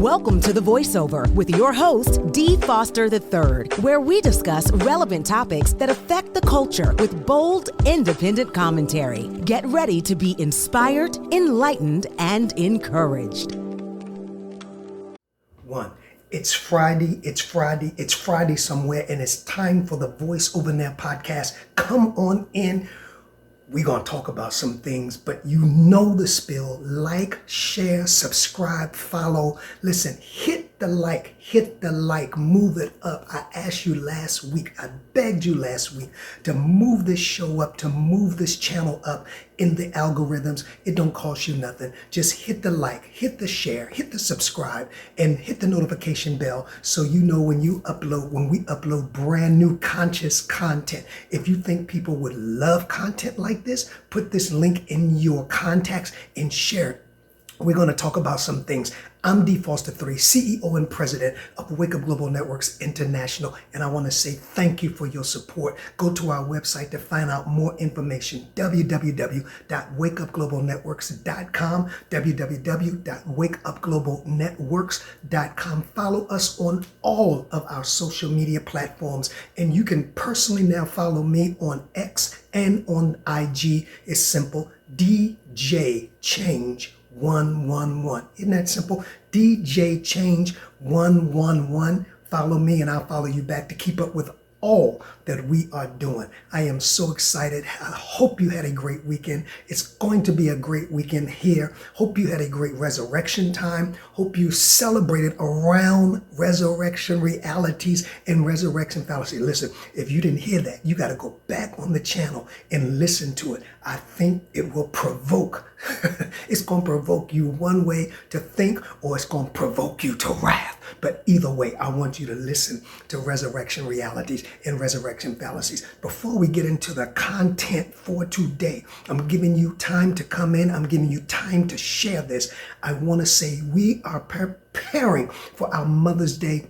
Welcome to The Voiceover with your host, Dee Foster III, where we discuss relevant topics that affect the culture with bold, independent commentary. Get ready to be inspired, enlightened, and encouraged. It's Friday somewhere, and it's time for the Voiceover Now podcast. Come on in. We're going to talk about some things, but you know the spill. Like, share, subscribe, follow. Listen, hit the like, move it up. I asked you last week, I begged you last week to move this show up, to move this channel up in the algorithms. It don't cost you nothing. Just hit the like, hit the share, hit the subscribe, and hit the notification bell so you know when we upload brand new conscious content. If you think people would love content like this, put this link in your contacts and share it. We're going to talk about some things. I'm Dee Foster III, CEO and President of Wake Up Global Networks International, and I want to say thank you for your support. Go to our website to find out more information, www.wakeupglobalnetworks.com, www.wakeupglobalnetworks.com. Follow us on all of our social media platforms, and you can personally now follow me on X and on IG. It's simple, DJ Change 111. Isn't that simple? DJ Change 111. Follow me and I'll follow you back to keep up with all that we are doing. I am so excited. I hope you had a great weekend. It's going to be a great weekend here. Hope you had a great resurrection time. Hope you celebrated around resurrection realities and resurrection fallacy. Listen, if you didn't hear that, you got to go back on the channel and listen to it. I think it will provoke. It's going to provoke you one way to think, or it's going to provoke you to wrath. But either way, I want you to listen to resurrection realities and resurrection fallacies. Before we get into the content for today, I'm giving you time to come in. I'm giving you time to share this. I want to say we are preparing for our Mother's Day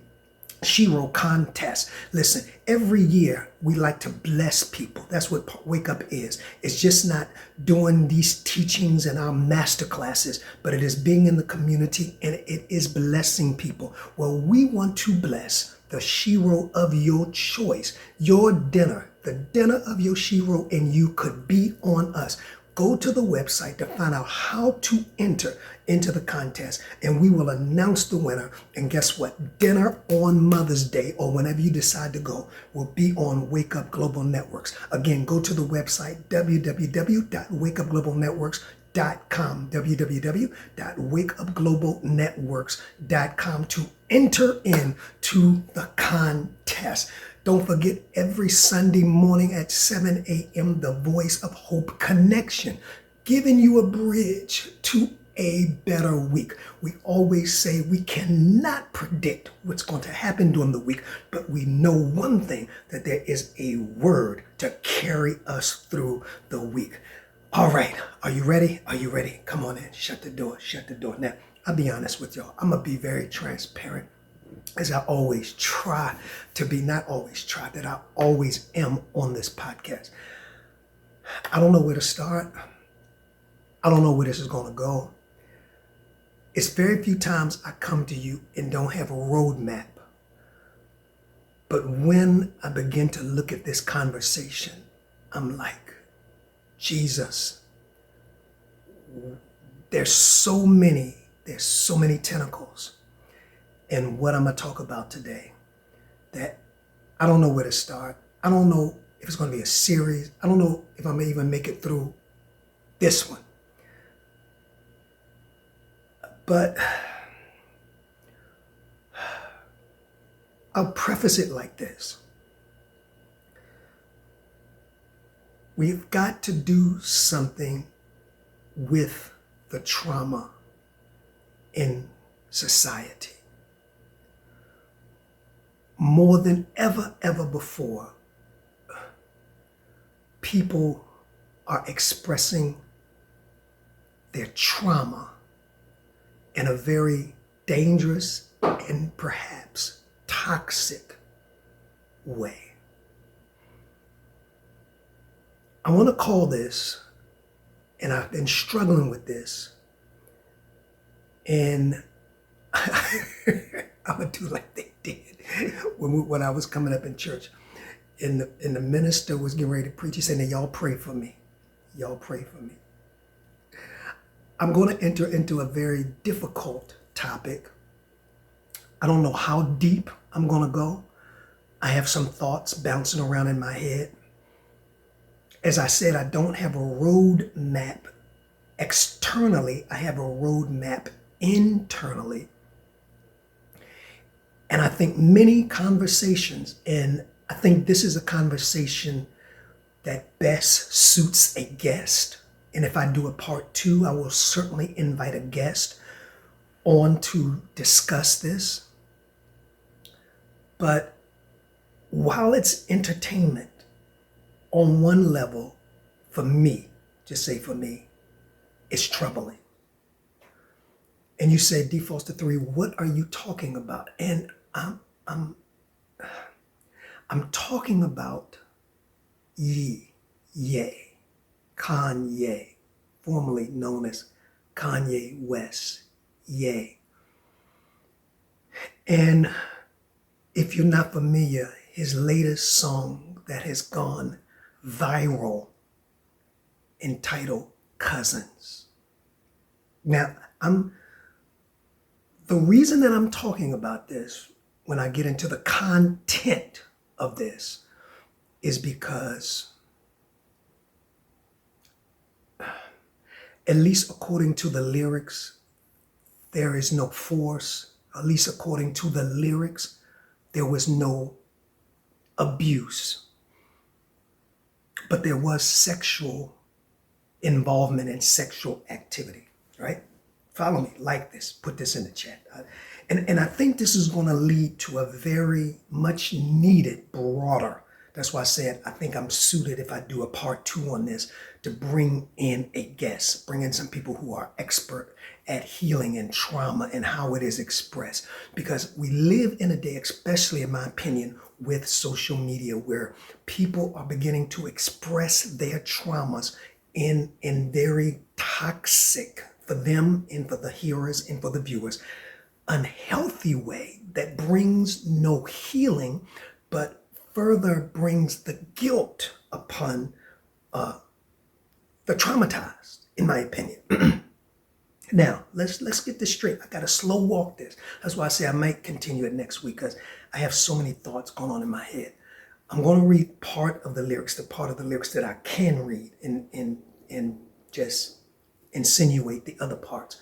Shiro contest. Listen, every year we like to bless people. That's what Wake Up is. It's just not doing these teachings and our master classes, but it is being in the community and it is blessing people. Well, we want to bless the Shiro of your choice, your dinner, the dinner of your Shiro, and you could be on us. Go to the website to find out how to enter into the contest, and we will announce the winner. And guess what? Dinner on Mother's Day, or whenever you decide to go, will be on Wake Up Global Networks. Again, go to the website, www.wakeupglobalnetworks.com, www.wakeupglobalnetworks.com to enter into the contest. Don't forget, every Sunday morning at 7 a.m., the Voice of Hope Connection, giving you a bridge to a better week. We always say we cannot predict what's going to happen during the week, but we know one thing, that there is a word to carry us through the week. All right, are you ready? Are you ready? Come on in, shut the door. Now, I'll be honest with y'all. I'm going to be very transparent, as I always try to be, not always try, that I always am on this podcast. I don't know where to start. I don't know where this is going to go. It's very few times I come to you and don't have a roadmap. But when I begin to look at this conversation, I'm like, Jesus, there's so many tentacles in what I'm going to talk about today that I don't know where to start. I don't know if it's going to be a series. I don't know if I may even make it through this one. But I'll preface it like this. We've got to do something with the trauma in society. More than ever before, people are expressing their trauma in a very dangerous and perhaps toxic way. I want to call this, and I've been struggling with this, and would do like they did when I was coming up in church. And the minister was getting ready to preach. He said, "Now y'all pray for me. Y'all pray for me." I'm going to enter into a very difficult topic. I don't know how deep I'm going to go. I have some thoughts bouncing around in my head. As I said, I don't have a road map externally. I have a road map internally. And I think many conversations, and I think this is a conversation that best suits a guest. And if I do a part 2, I will certainly invite a guest on to discuss this. But while it's entertainment, on one level, for me, just say for me, it's troubling. And you say, D. Foster 3, what are you talking about? And I'm talking about Kanye, formerly known as Kanye West, Ye. And if you're not familiar, his latest song that has gone viral, entitled Cousins. Now, the reason that I'm talking about this when I get into the content of this is because, at least according to the lyrics, there is no force. At least according to the lyrics, there was no abuse. But there was sexual involvement and sexual activity, right? Follow me, like this, put this in the chat. And I think this is going to lead to a very much needed, broader. That's why I said I think I'm suited, if I do a part 2 on this, to bring in a guest, bring in some people who are expert at healing and trauma and how it is expressed. Because we live in a day, especially in my opinion, with social media, where people are beginning to express their traumas in very toxic, for them and for the hearers and for the viewers, unhealthy way that brings no healing, but further brings the guilt upon the traumatized, in my opinion. Now, let's get this straight. I got to slow walk this. That's why I say I might continue it next week, because I have so many thoughts going on in my head. I'm going to read part of the lyrics, the part of the lyrics that I can read, and just insinuate the other parts.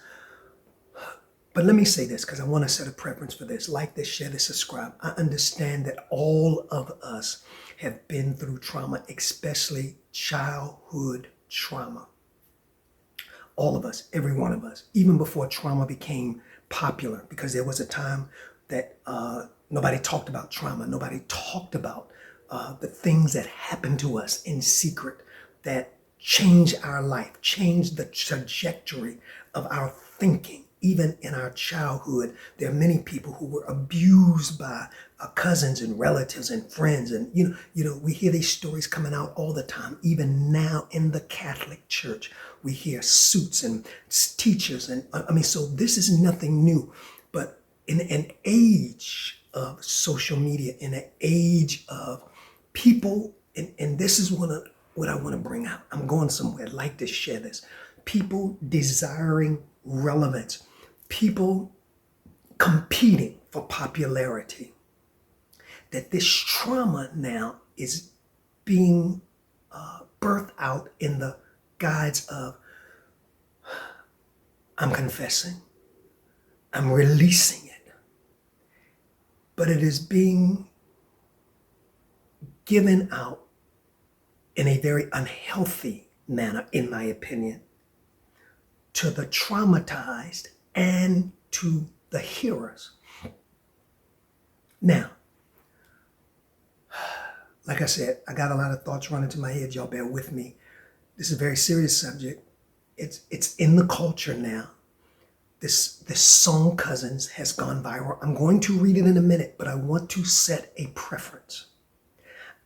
But let me say this, because I want to set a preference for this. Like this, share this, subscribe. I understand that all of us have been through trauma, especially childhood trauma. All of us, every one of us, even before trauma became popular, because there was a time that nobody talked about trauma. Nobody talked about the things that happened to us in secret that changed our life, changed the trajectory of our thinking. Even in our childhood, there are many people who were abused by cousins and relatives and friends. And, you know, we hear these stories coming out all the time. Even now in the Catholic Church, we hear suits and teachers. And so this is nothing new. But in an age of social media, in an age of people, and this is what I want to bring out. I'm going somewhere. I'd like to share this. People desiring relevance. People competing for popularity. That this trauma now is being birthed out in the guise of, I'm confessing, I'm releasing it. But it is being given out in a very unhealthy manner, in my opinion, to the traumatized and to the hearers. Now, like I said, I got a lot of thoughts running to my head. Y'all bear with me. This is a very serious subject. It's in the culture now. This song Cousins has gone viral. I'm going to read it in a minute, but I want to set a preference.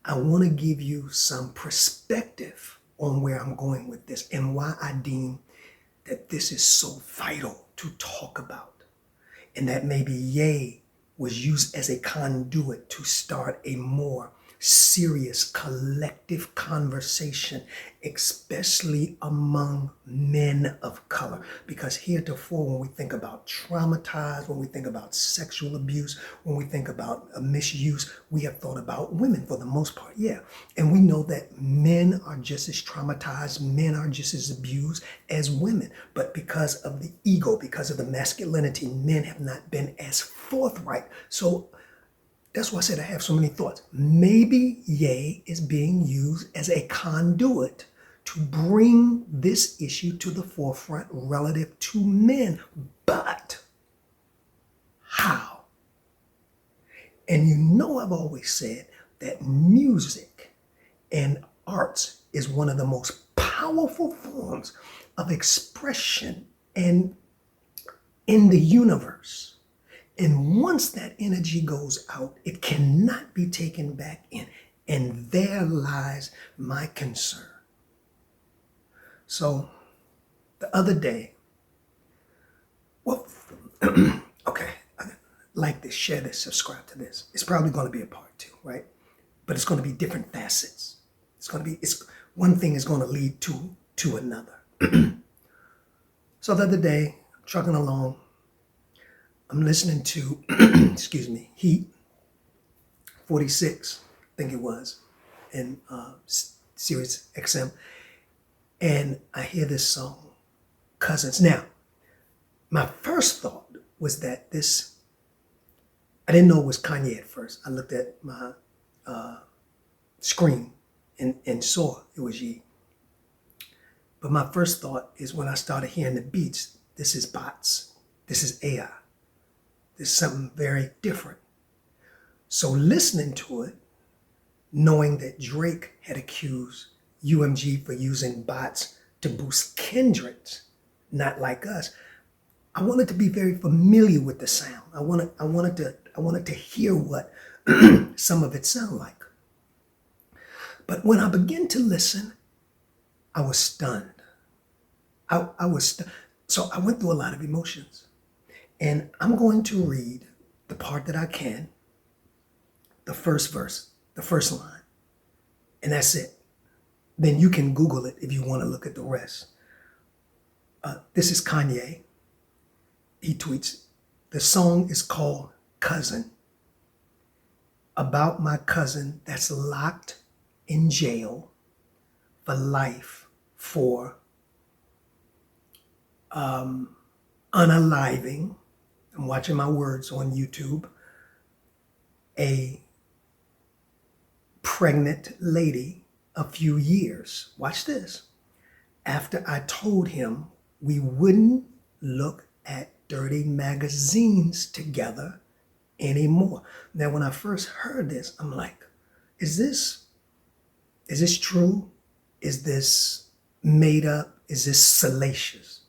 I want to give you some perspective on where I'm going with this and why I deem that this is so vital to talk about. And that maybe Ye was used as a conduit to start a more serious collective conversation, especially among men of color. Because heretofore, when we think about traumatized, when we think about sexual abuse, when we think about misuse, we have thought about women for the most part, yeah. And we know that men are just as traumatized, men are just as abused as women. But because of the ego, because of the masculinity, men have not been as forthright. So that's why I said I have so many thoughts. Maybe Ye is being used as a conduit to bring this issue to the forefront relative to men. But how? And you know I've always said that music and arts is one of the most powerful forms of expression and in the universe. And once that energy goes out, it cannot be taken back in. And there lies my concern. So the other day, well, okay, like this, share this, subscribe to this. It's probably going to be a part 2, right? But it's going to be different facets. It's one thing is going to lead to another. So the other day, I'm trucking along. I'm listening to, excuse me, Heat 46, I think it was, in Sirius XM. And I hear this song, Cousins. Now, my first thought was that I didn't know it was Kanye at first. I looked at my screen and saw it was Ye. But my first thought is when I started hearing the beats, this is bots. This is AI. There's something very different. So listening to it, knowing that Drake had accused UMG for using bots to boost Kendrick's, not like us, I wanted to be very familiar with the sound. I wanted to hear what some of it sound like. But when I began to listen, I was stunned. So I went through a lot of emotions. And I'm going to read the part that I can, the first verse, the first line, and that's it. Then you can Google it if you want to look at the rest. This is Kanye. He tweets, the song is called Cousin, about my cousin that's locked in jail for life for unaliving, I'm watching my words on YouTube, a pregnant lady a few years. Watch this. After I told him we wouldn't look at dirty magazines together anymore. Now, when I first heard this, I'm like, is this true? Is this made up? Is this salacious?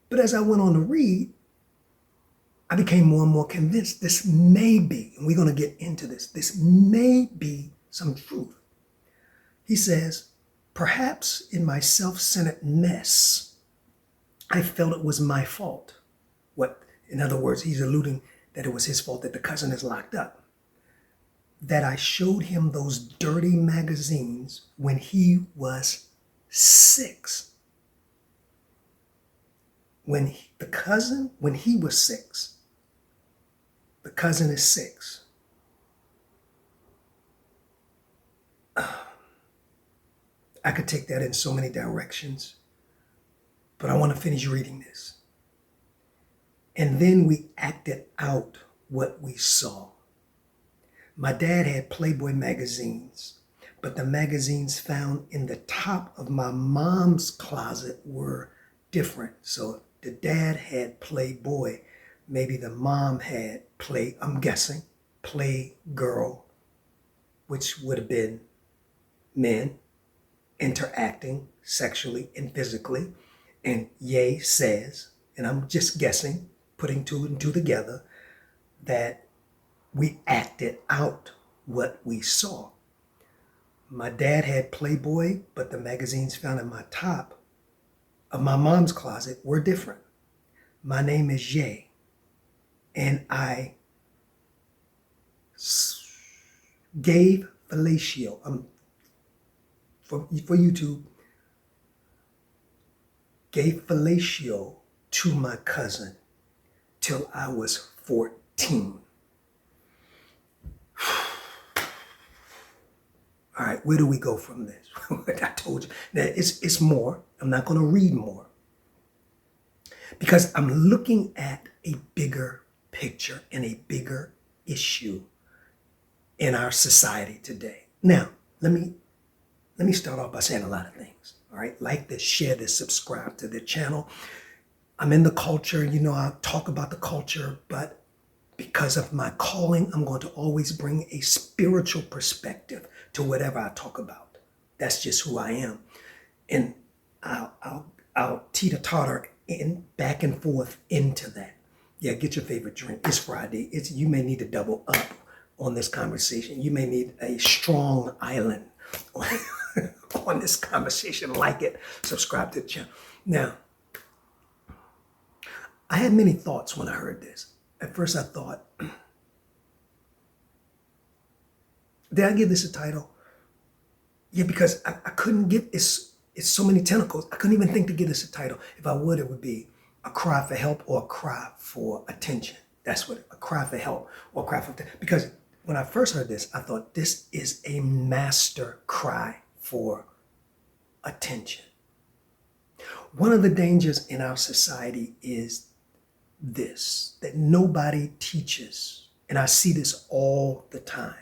But as I went on to read, I became more and more convinced this may be, and we're going to get into this may be some truth. He says, perhaps in my self-centered mess, I felt it was my fault. In other words, he's alluding that it was his fault that the cousin is locked up. That I showed him those dirty magazines when he was 6. When he was 6. The cousin is 6. I could take that in so many directions, but I want to finish reading this. And then we acted out what we saw. My dad had Playboy magazines, but the magazines found in the top of my mom's closet were different. So the dad had Playboy, maybe the mom had I'm guessing, Playgirl, which would have been men interacting sexually and physically. And Ye says, and I'm just guessing, putting 2 and 2 together, that we acted out what we saw. My dad had Playboy, but the magazines found in my top of my mom's closet were different. My name is Ye. and I gave fellatio for YouTube, gave fellatio to my cousin till I was 14. All right, where do we go from this? I told you. Now, it's more. I'm not going to read more because I'm looking at a bigger picture and a bigger issue in our society today. Now, let me start off by saying a lot of things. All right, like this, share this, subscribe to the channel. I'm in the culture. You know, I talk about the culture, but because of my calling, I'm going to always bring a spiritual perspective to whatever I talk about. That's just who I am. And I'll teeter-totter in back and forth into that. Yeah, get your favorite drink. It's Friday. You may need to double up on this conversation. You may need a strong island on this conversation. Like it, subscribe to the channel. Now, I had many thoughts when I heard this. At first I thought, did I give this a title? Yeah, because I couldn't give it's so many tentacles. I couldn't even think to give this a title. If I would, it would be a cry for help or a cry for attention. That's what a cry for help or a cry for attention. Because when I first heard this, I thought this is a master cry for attention. One of the dangers in our society is this, that nobody teaches. And I see this all the time.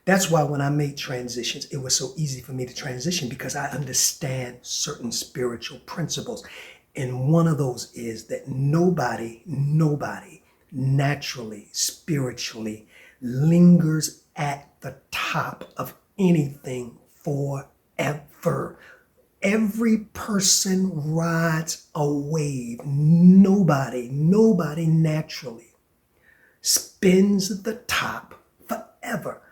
That's why when I made transitions, it was so easy for me to transition because I understand certain spiritual principles. And one of those is that nobody naturally, spiritually lingers at the top of anything forever. Every person rides a wave. Nobody naturally spins the top forever.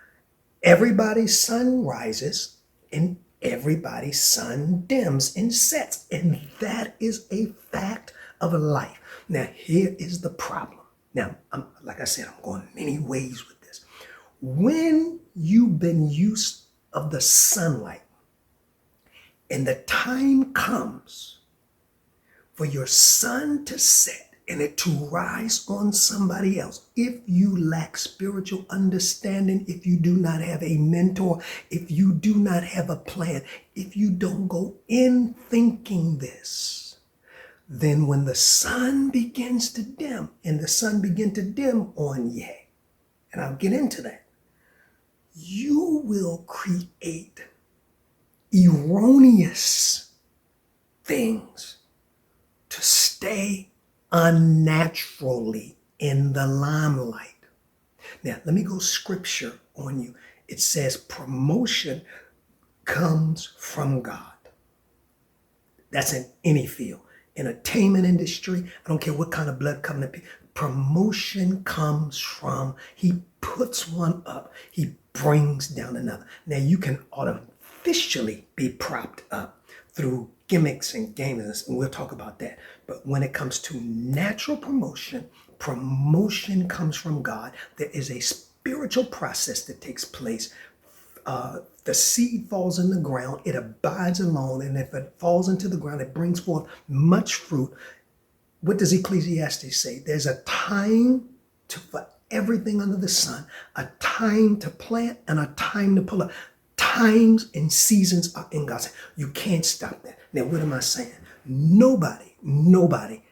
Everybody's sun rises and everybody's sun dims and sets. And that is a fact of life. Now, here is the problem. Now, like I said, I'm going many ways with this. When you've been used of the sunlight and the time comes for your sun to set and it to rise on somebody else, if you lack spiritual understanding, if you do not have a mentor, if you do not have a plan, if you don't go in thinking this, then when the sun begins to dim, and the sun begin to dim on you, and I'll get into that, you will create erroneous things to stay unnaturally in the limelight. Now, let me go scripture on you. It says promotion comes from God. That's in any field. Entertainment industry, I don't care what kind of blood covenant. Promotion comes from, he puts one up, he brings down another. Now, you can artificially be propped up through gimmicks and games, and we'll talk about that. But when it comes to natural promotion, promotion comes from God. There is a spiritual process that takes place. The seed falls in the ground, it abides alone, and if it falls into the ground, it brings forth much fruit. What does Ecclesiastes say? There's a time for everything under the sun, a time to plant and a time to pull up. Times and seasons are in God's hand. You can't stop that. Now, what am I saying? Nobody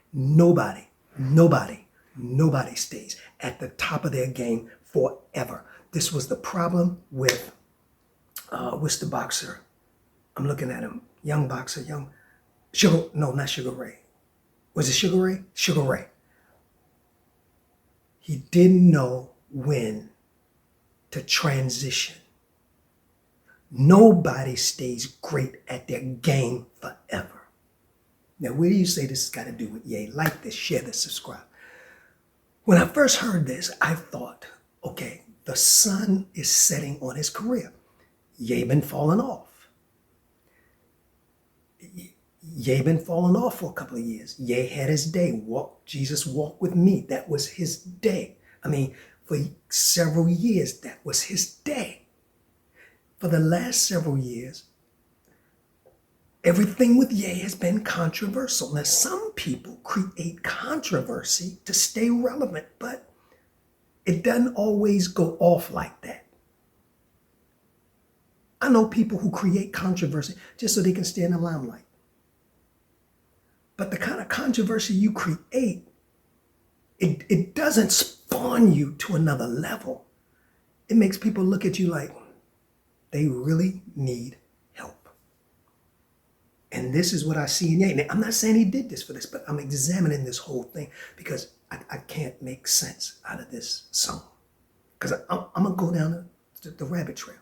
stays at the top of their game forever. This was the problem with what's the boxer? I'm looking at him. Young boxer, not Sugar Ray. Was it Sugar Ray? Sugar Ray. He didn't know when to transition. Nobody stays great at their game forever. Now, where do you say this has got to do with Ye? Like this, share this, subscribe. When I first heard this, I thought, okay, the sun is setting on his career. Ye been falling off. Ye been falling off for a couple of years. Ye had his day. Jesus walked with me. That was his day. I mean, for several years, that was his day. For the last several years, everything with Ye has been controversial. Now, some people create controversy to stay relevant, but it doesn't always go off like that. I know people who create controversy just so they can stay in the limelight. But the kind of controversy you create, it doesn't spawn you to another level. It makes people look at you like they really need help. And this is what I see in Ye. Now, I'm not saying he did this for this, but I'm examining this whole thing because I can't make sense out of this song. Because I'm going to go down the rabbit trail.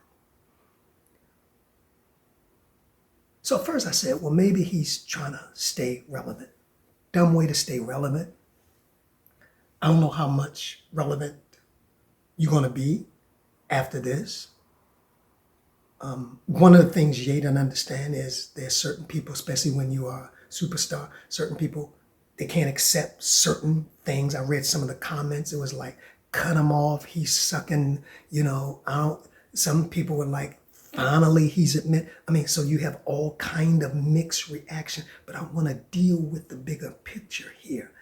So at first I said, well, maybe he's trying to stay relevant. Dumb way to stay relevant. I don't know how much relevant you're going to be after this. One of the things Ye doesn't understand is there's certain people, especially when you are a superstar, certain people, they can't accept certain things. I read some of the comments. It was like, cut him off. He's sucking, some people were like, finally, he's admit. So you have all kind of mixed reaction, but I want to deal with the bigger picture here,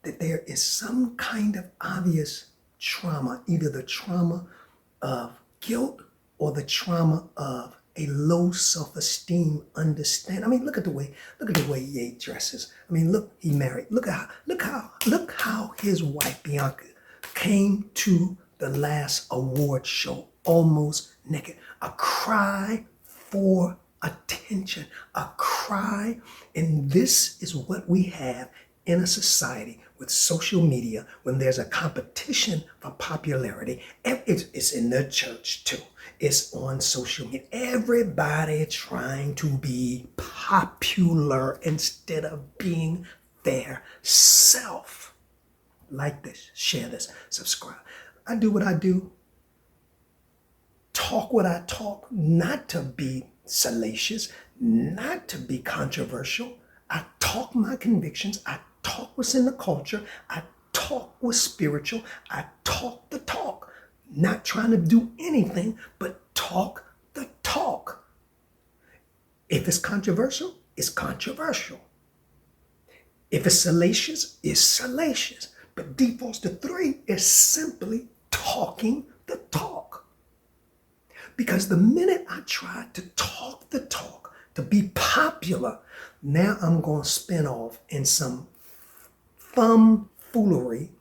that there is some kind of obvious trauma, either the trauma of guilt or the trauma of a low self-esteem understand. Look at the way Ye dresses. Look, he married. Look how his wife Bianca came to the last award show almost naked. A cry for attention, a cry. And this is what we have in a society with social media when there's a competition for popularity. It's in the church too. It's on social media. Everybody trying to be popular instead of being their self. Like this, share this, subscribe. I do what I do. Talk what I talk, not to be salacious, not to be controversial. I talk my convictions. I talk what's in the culture. I talk what's spiritual. I talk the talk, not trying to do anything but talk the talk. If it's controversial, it's controversial. If it's salacious, it's salacious. But D. Foster 3 is simply talking the talk. Because the minute I tried to talk the talk, to be popular, now I'm going to spin off in some foolery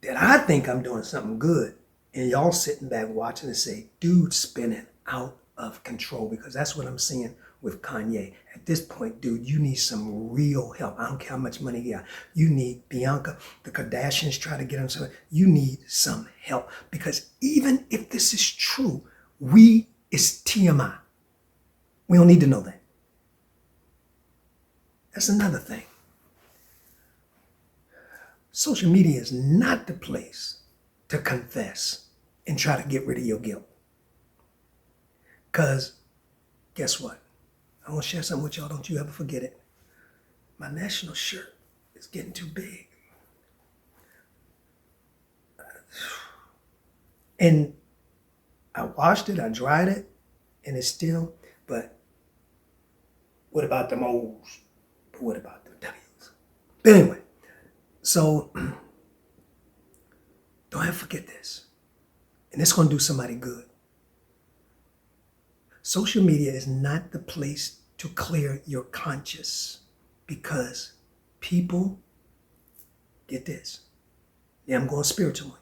that I think I'm doing something good. And y'all sitting back watching and say, dude, spinning out of control, because that's what I'm seeing with Kanye. At this point, dude, you need some real help. I don't care how much money you got. You need Bianca. The Kardashians try to get him some. You need some help, because even if this is true, it's TMI. We don't need to know that. That's another thing. Social media is not the place to confess and try to get rid of your guilt. Because guess what? I want to share something with y'all. Don't you ever forget it. My national shirt is getting too big. And I washed it, I dried it, and it's still, but what about them O's? But what about the W's? But anyway, so don't ever forget this. And it's going to do somebody good. Social media is not the place to clear your conscience, because people, get this, yeah, I'm going spiritual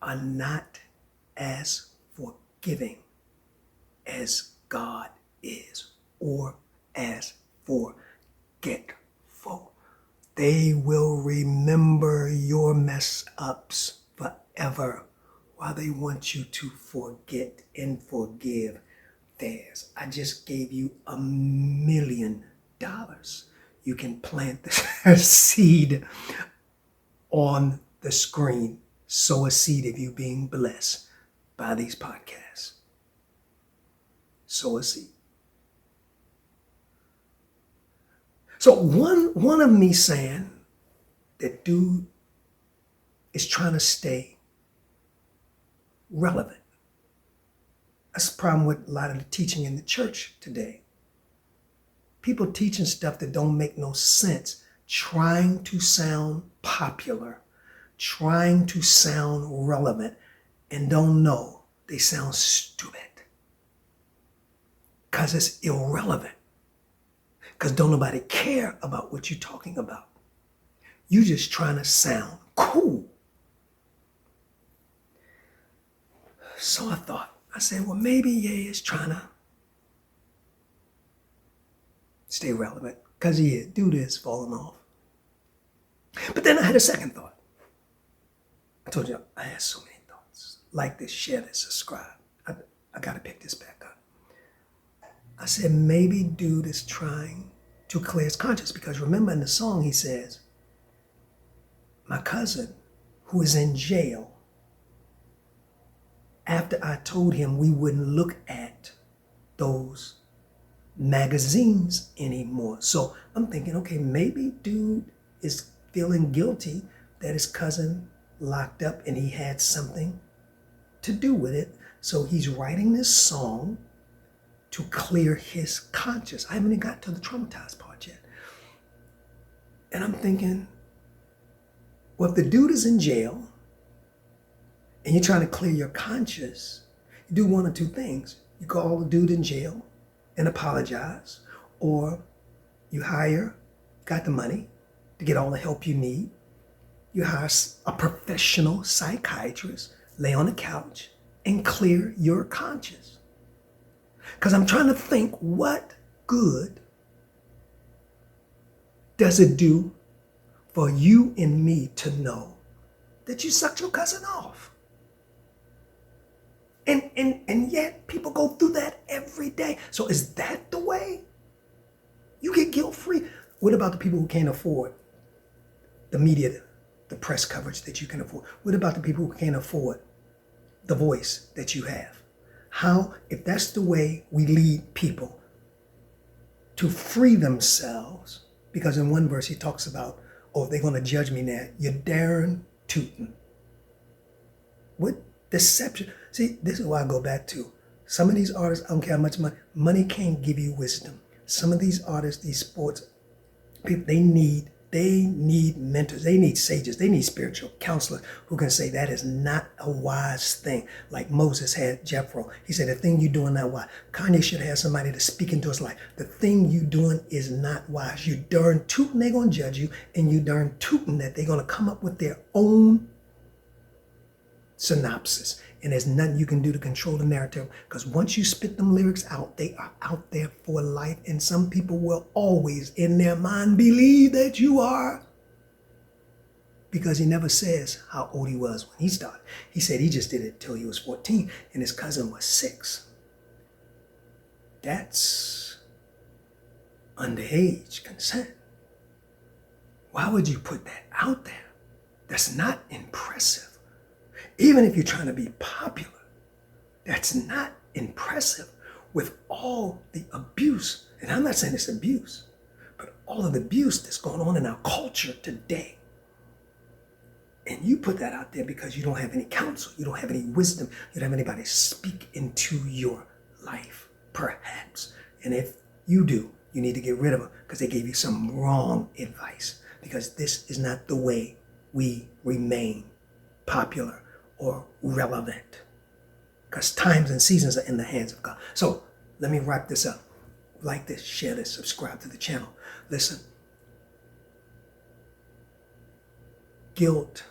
on you, are not as forgiving as God is, or as forgetful. They will remember your mess ups forever, while they want you to forget and forgive theirs. I just gave you $1 million. You can plant the seed on the screen. Sow a seed of you being blessed by these podcasts. Sow a seed. So one of me saying that dude is trying to stay relevant. That's the problem with a lot of the teaching in the church today. People teaching stuff that don't make no sense, trying to sound popular, trying to sound relevant, and don't know they sound stupid. Because it's irrelevant. Because don't nobody care about what you're talking about. You just trying to sound cool. So I said, well, maybe Ye is trying to stay relevant. Because he is. Dude is falling off. But then I had a second thought. I told you I had so many thoughts. Like this, share this, subscribe. I got to pick this back up. I said, maybe dude is trying to clear his conscience. Because remember in the song he says, my cousin who is in jail, after I told him we wouldn't look at those magazines anymore. So I'm thinking, okay, maybe dude is feeling guilty that his cousin locked up and he had something to do with it. So he's writing this song to clear his conscience. I haven't even got to the traumatized part yet. And I'm thinking, well, if the dude is in jail and you're trying to clear your conscience, you do one or two things. You call the dude in jail and apologize, or you got the money to get all the help you need. You hire a professional psychiatrist, lay on the couch and clear your conscience. Because I'm trying to think, what good does it do for you and me to know that you sucked your cousin off? And yet people go through that every day. So is that the way you get guilt-free? What about the people who can't afford the media, the press coverage that you can afford? What about the people who can't afford the voice that you have? How, if that's the way we lead people to free themselves, because in one verse he talks about, oh, they're going to judge me now, you're darn tootin'. What deception. See, this is why I go back to some of these artists, I don't care how much money can't give you wisdom. Some of these artists, these sports people, they need mentors, they need sages, they need spiritual counselors who can say that is not a wise thing. Like Moses had Jethro. He said, the thing you're doing not wise. Kanye should have somebody to speak into his life. The thing you're doing is not wise. You darn tootin' they're going to judge you, and you darn tootin' that they're going to come up with their own synopsis. And there's nothing you can do to control the narrative, because once you spit them lyrics out, they are out there for life. And some people will always in their mind believe that you are, because he never says how old he was when he started. He said he just did it till he was 14 and his cousin was 6. That's underage consent. Why would you put that out there? That's not impressive. Even if you're trying to be popular, that's not impressive with all the abuse. And I'm not saying it's abuse, but all of the abuse that's going on in our culture today. And you put that out there because you don't have any counsel, you don't have any wisdom, you don't have anybody speak into your life, perhaps. And if you do, you need to get rid of them because they gave you some wrong advice, because this is not the way we remain popular or relevant, because times and seasons are in the hands of God. So let me wrap this up. Like this, share this, subscribe to the channel. Listen, guilt.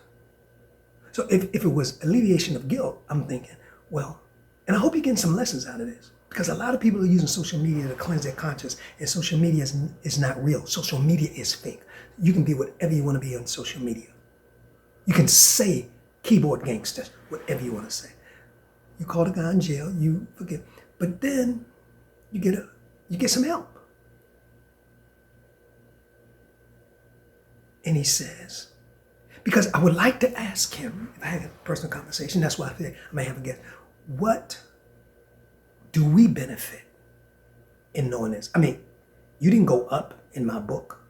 So if it was alleviation of guilt, I'm thinking, well, and I hope you're getting some lessons out of this, because a lot of people are using social media to cleanse their conscience, and social media is not real. Social media is fake. You can be whatever you want to be on social media. You can say keyboard gangsters, whatever you want to say. You call the guy in jail, you forgive, but then you get some help. And he says, because I would like to ask him, if I had a personal conversation, that's why I think I may have a guess, what do we benefit in knowing this? I mean, you didn't go up in my book.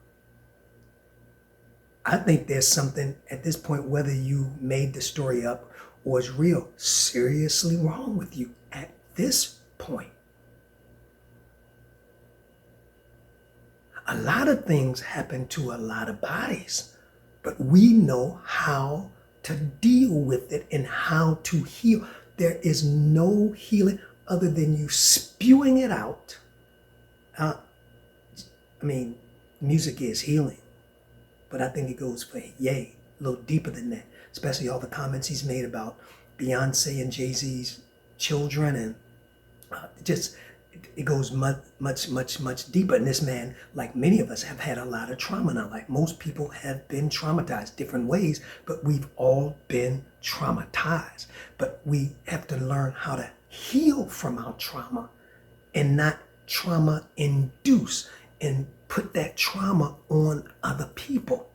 I think there's something at this point, whether you made the story up or it's real, seriously wrong with you at this point. A lot of things happen to a lot of bodies, but we know how to deal with it and how to heal. There is no healing other than you spewing it out. Music is healing, but I think it goes for Ye a little deeper than that, especially all the comments he's made about Beyonce and Jay-Z's children, and it goes much deeper. And this man, like many of us, have had a lot of trauma now. Like most people have been traumatized different ways, but we've all been traumatized. But we have to learn how to heal from our trauma and not trauma induce and put that trauma on other people.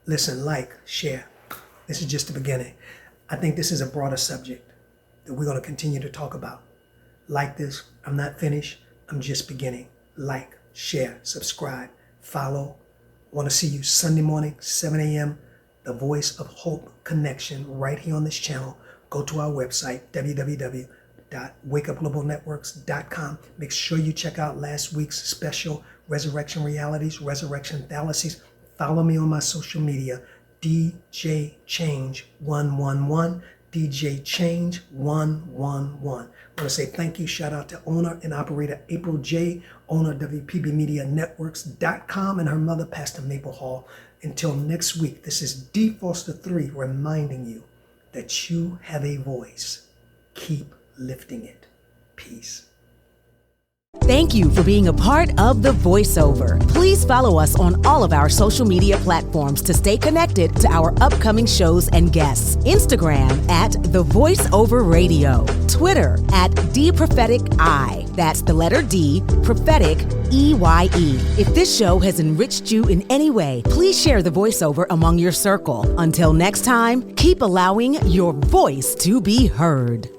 Listen, like, share. This is just the beginning. I think this is a broader subject that we're going to continue to talk about. Like this, I'm not finished. I'm just beginning. Like, share, subscribe, follow. Want to see you Sunday morning, 7 a.m. The Voice of Hope Connection right here on this channel. Go to our website, www.wakeupglobalnetworks.com. Make sure you check out last week's special Resurrection Realities, Resurrection Fallacies. Follow me on my social media, DJ Change 111, DJ Change 111. I want to say thank you. Shout out to owner and operator April J., owner of WPBMediaNetworks.com, and her mother, Pastor Maple Hall. Until next week, this is D. Foster 3 reminding you that you have a voice. Keep lifting it. Peace. Thank you for being a part of The Voiceover. Please follow us on all of our social media platforms to stay connected to our upcoming shows and guests. Instagram at The Voiceover Radio. Twitter at DPropheticI. That's the letter D, prophetic, EYE. If this show has enriched you in any way, please share The Voiceover among your circle. Until next time, keep allowing your voice to be heard.